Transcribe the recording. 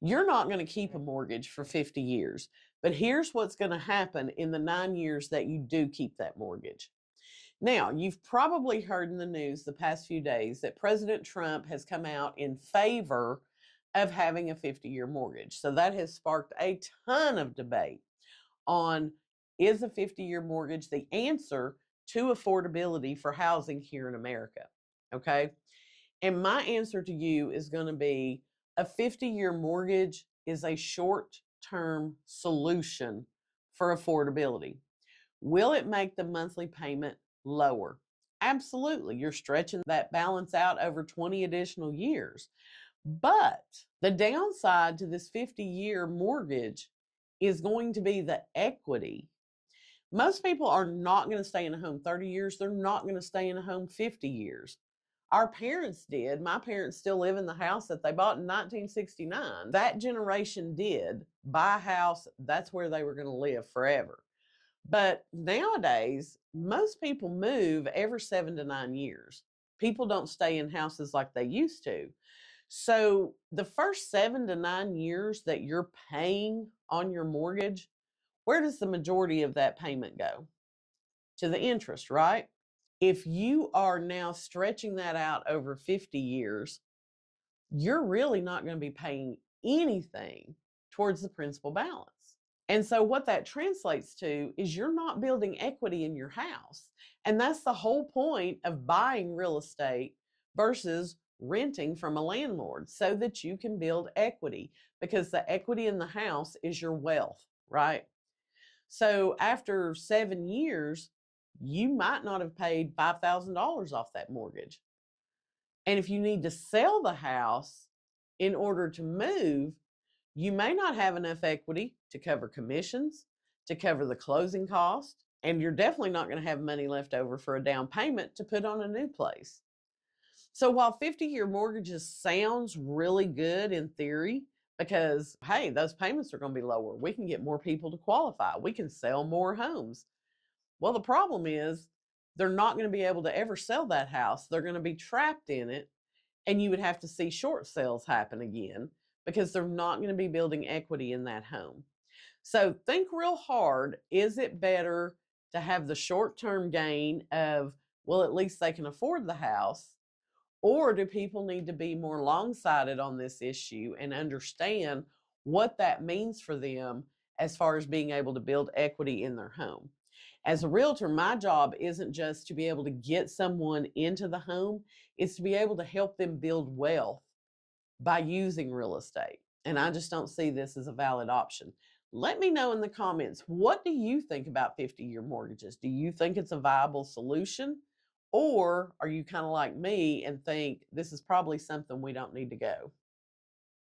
You're not going to keep a mortgage for 50 years, but here's what's going to happen in the 9 years that you do keep that mortgage. Now, you've probably heard in the news the past few days that President Trump has come out in favor of having a 50-year mortgage. So that has sparked a ton of debate on, is a 50-year mortgage the answer to affordability for housing here in America? Okay. And my answer to you is going to be a 50-year mortgage is a short-term solution for affordability. Will it make the monthly payment lower? Absolutely. You're stretching that balance out over 20 additional years. But the downside to this 50-year mortgage is going to be the equity. Most people are not going to stay in a home 30 years. They're not going to stay in a home 50 years. Our parents did. My parents still live in the house that they bought in 1969. That generation did buy a house. That's where they were going to live forever. But nowadays, most people move every 7 to 9 years. People don't stay in houses like they used to. So the first 7 to 9 years that you're paying on your mortgage, where does the majority of that payment go? To the interest, right? If you are now stretching that out over 50 years, you're really not going to be paying anything towards the principal balance. And so what that translates to is you're not building equity in your house. And that's the whole point of buying real estate versus renting from a landlord, so that you can build equity, because the equity in the house is your wealth, right? So after 7 years, you might not have paid $5,000 off that mortgage. And if you need to sell the house in order to move, you may not have enough equity to cover commissions, to cover the closing cost, and you're definitely not going to have money left over for a down payment to put on a new place. So while 50-year mortgages sounds really good in theory, because, hey, those payments are going to be lower, we can get more people to qualify, we can sell more homes. Well, the problem is they're not going to be able to ever sell that house. They're going to be trapped in it, and you would have to see short sales happen again, because they're not going to be building equity in that home. So think real hard. Is it better to have the short-term gain of, well, at least they can afford the house? Or do people need to be more long-sighted on this issue and understand what that means for them as far as being able to build equity in their home? As a realtor, my job isn't just to be able to get someone into the home, it's to be able to help them build wealth by using real estate. And I just don't see this as a valid option. Let me know in the comments, what do you think about 50-year mortgages? Do you think it's a viable solution? Or are you kind of like me and think this is probably something we don't need to go?